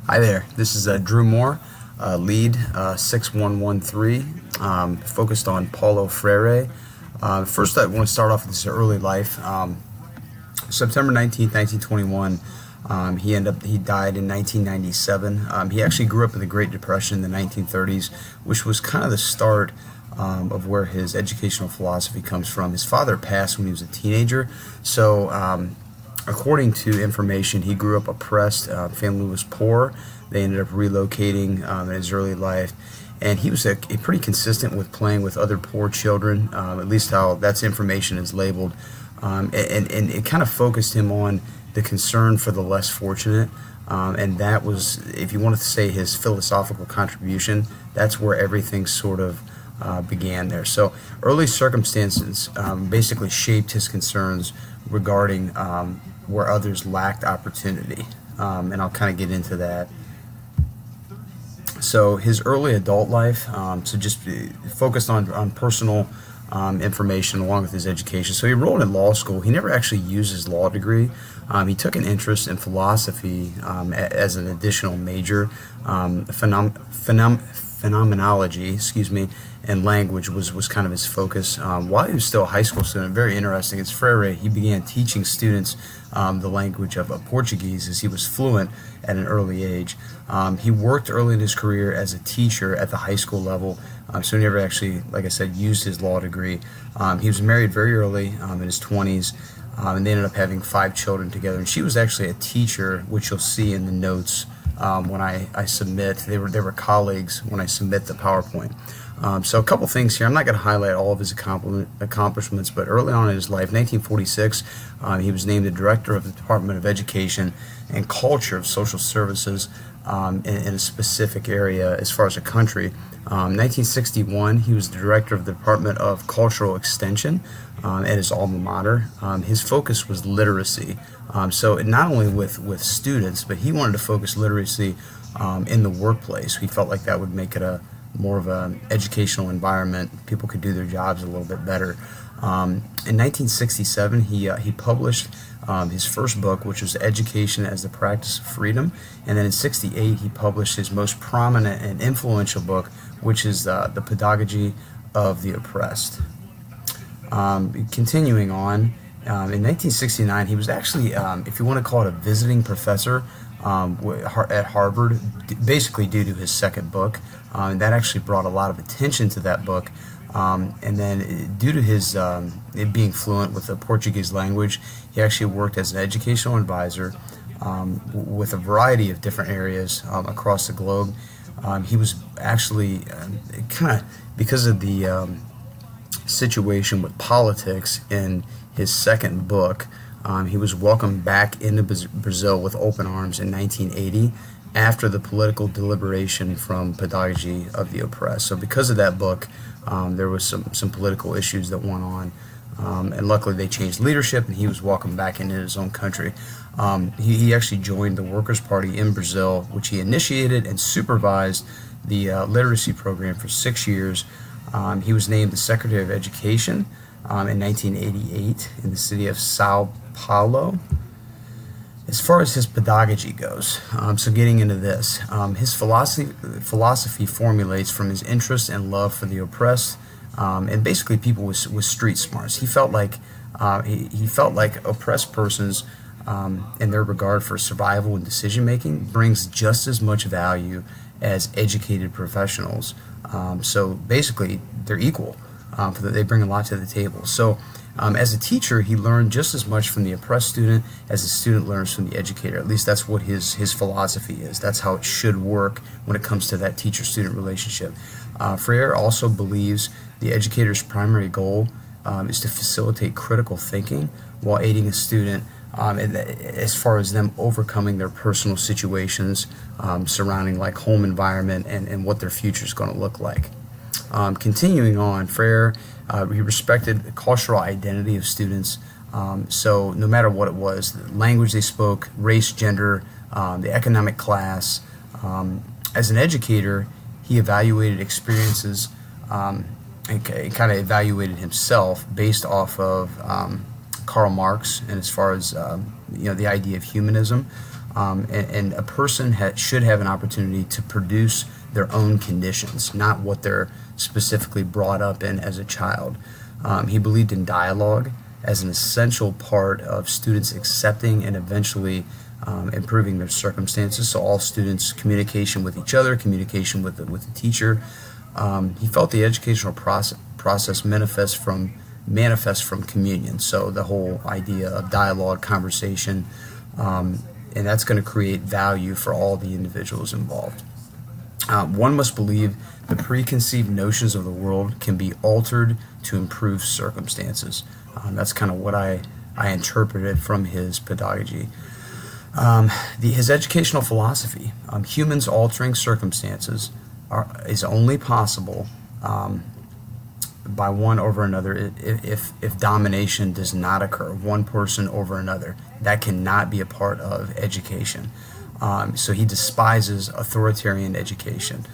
Hi there, this is Drew Moore, lead 6113, focused on Paulo Freire. First, I want to start off with his early life. September 19th, 1921, he died in 1997. He actually grew up in the Great Depression in the 1930s, which was kind of the start of where his educational philosophy comes from. His father passed when he was a teenager, so according to information, he grew up oppressed. Family was poor. They ended up relocating in his early life, and he was a pretty consistent with playing with other poor children. At least how that's information is labeled, and it kind of focused him on the concern for the less fortunate. And that was, if you wanted to say his philosophical contribution, that's where everything sort of began there. So early circumstances basically shaped his concerns regarding where others lacked opportunity, and I'll kind of get into that. So his early adult life, so just focused on personal information along with his education. So he enrolled in law school. He never actually used his law degree. He took an interest in philosophy as an additional major. Phenomenology, and language was kind of his focus. While he was still a high school student, very interesting, it's Freire, he began teaching students the language of Portuguese as he was fluent at an early age. He worked early in his career as a teacher at the high school level, so he never actually, like I said, used his law degree. He was married very early in his 20s, and they ended up having 5 children together. And she was actually a teacher, which you'll see in the notes when I submit. They were colleagues when I submit the PowerPoint. So a couple things here. I'm not going to highlight all of his accomplishments, but early on in his life, 1946, he was named the director of the Department of Education and Culture of Social Services in a specific area as far as a country. 1961, he was the director of the Department of Cultural Extension at his alma mater. His focus was literacy. So not only with students, but he wanted to focus literacy in the workplace. He felt like that would make it more of an educational environment. People could do their jobs a little bit better. In 1967, he published his first book, which was Education as the Practice of Freedom. And then in 68, he published his most prominent and influential book, which is The Pedagogy of the Oppressed. Continuing on, in 1969, he was actually, if you want to call it, a visiting professor at Harvard, basically due to his second book. And that actually brought a lot of attention to that book. And then due to his it being fluent with the Portuguese language, he actually worked as an educational advisor with a variety of different areas across the globe. He was actually kind of, because of the situation with politics in his second book, he was welcomed back into Brazil with open arms in 1980 after the political deliberation from Pedagogy of the Oppressed. So because of that book, there was some political issues that went on, and luckily they changed leadership and he was welcomed back into his own country. He actually joined the Workers' Party in Brazil, which he initiated and supervised the literacy program for 6 years. He was named the Secretary of Education in 1988 in the city of Sao Paulo. As far as his pedagogy goes, so getting into this, his philosophy formulates from his interest and love for the oppressed, and basically people with street smarts. He felt like oppressed persons and their regard for survival and decision making brings just as much value as educated professionals. So basically, they're equal. They bring a lot to the table. So as a teacher, he learned just as much from the oppressed student as the student learns from the educator. At least that's what his philosophy is. That's how it should work when it comes to that teacher-student relationship. Freire also believes the educator's primary goal is to facilitate critical thinking while aiding a student as far as them overcoming their personal situations surrounding like home environment and what their future is going to look like. Continuing on, Freire, he respected the cultural identity of students. So no matter what it was, the language they spoke, race, gender, the economic class. As an educator, he evaluated experiences and kind of evaluated himself based off of Karl Marx, and as far as the idea of humanism. And a person should have an opportunity to produce their own conditions, not what they're specifically brought up in as a child. He believed in dialogue as an essential part of students accepting and eventually improving their circumstances. So all students, communication with each other, communication with the teacher. He felt the educational process manifests from communion. So the whole idea of dialogue, conversation, and that's going to create value for all the individuals involved. One must believe the preconceived notions of the world can be altered to improve circumstances. That's kind of what I interpreted from his pedagogy. His educational philosophy, humans altering circumstances is only possible by one over another if domination does not occur, one person over another. That cannot be a part of education. So he despises authoritarian education.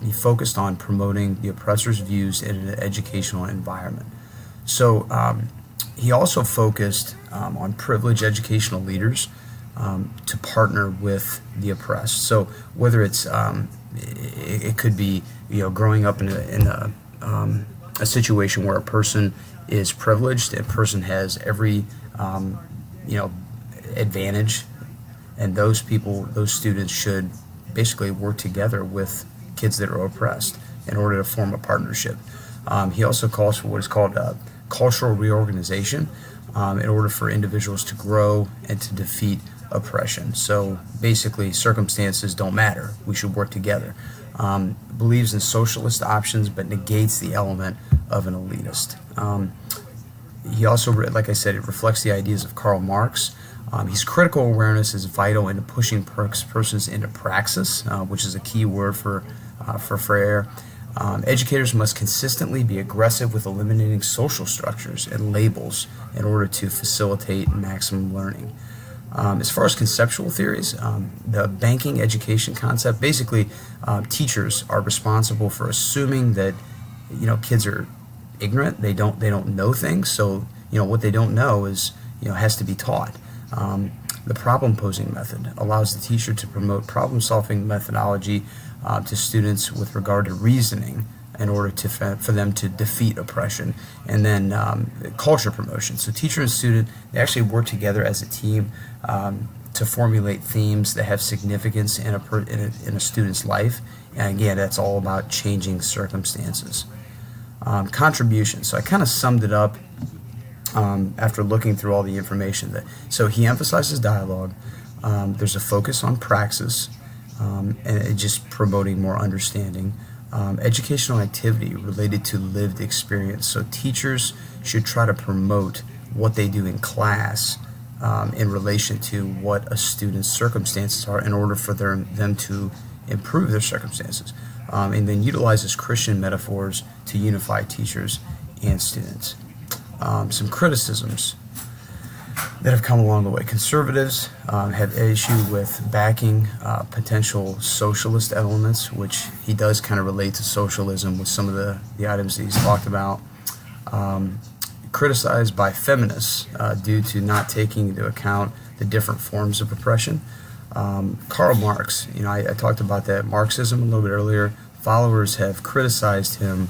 He focused on promoting the oppressor's views in an educational environment. So he also focused on privileged educational leaders to partner with the oppressed. So whether it's it could be growing up in a situation where a person is privileged, a person has every advantage, and those students should basically work together with kids that are oppressed in order to form a partnership. He also calls for what is called cultural reorganization in order for individuals to grow and to defeat oppression. So basically, circumstances don't matter. We should work together. Believes in socialist options, but negates the element of an elitist. He also, like I said, it reflects the ideas of Karl Marx. His critical awareness is vital in pushing persons into praxis, which is a key word for Freire. Educators must consistently be aggressive with eliminating social structures and labels in order to facilitate maximum learning. As far as conceptual theories, the banking education concept, basically teachers are responsible for assuming that kids are ignorant, they don't know things, so what they don't know is has to be taught. The problem posing method allows the teacher to promote problem solving methodology to students with regard to reasoning in order for them to defeat oppression. And then culture promotion. So teacher and student, they actually work together as a team to formulate themes that have significance in a student's life. And again, that's all about changing circumstances. Contribution. So I kind of summed it up after looking through all the information. So he emphasizes dialogue. There's a focus on praxis and just promoting more understanding. Educational activity related to lived experience. So teachers should try to promote what they do in class in relation to what a student's circumstances are in order for them to improve their circumstances. And then utilizes Christian metaphors to unify teachers and students. Some criticisms that have come along the way. Conservatives have issue with backing potential socialist elements, which he does kind of relate to socialism with some of the items that he's talked about. Criticized by feminists due to not taking into account the different forms of oppression. Karl Marx, I talked about that Marxism a little bit earlier. Followers have criticized him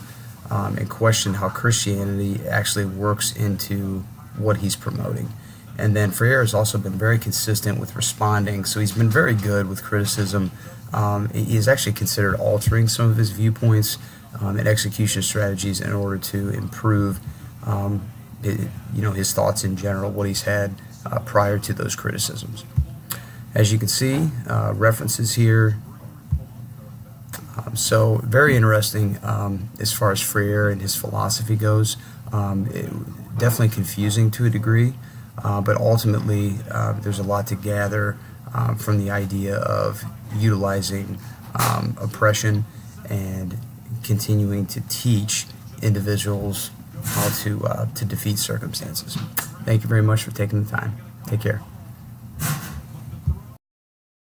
and questioned how Christianity actually works into what he's promoting. And then Freire has also been very consistent with responding, so he's been very good with criticism. He is actually considered altering some of his viewpoints and execution strategies in order to improve, his thoughts in general, what he's had prior to those criticisms. As you can see, references here. So very interesting as far as Freire and his philosophy goes. Definitely confusing to a degree. But ultimately, there's a lot to gather from the idea of utilizing oppression and continuing to teach individuals how to defeat circumstances. Thank you very much for taking the time. Take care.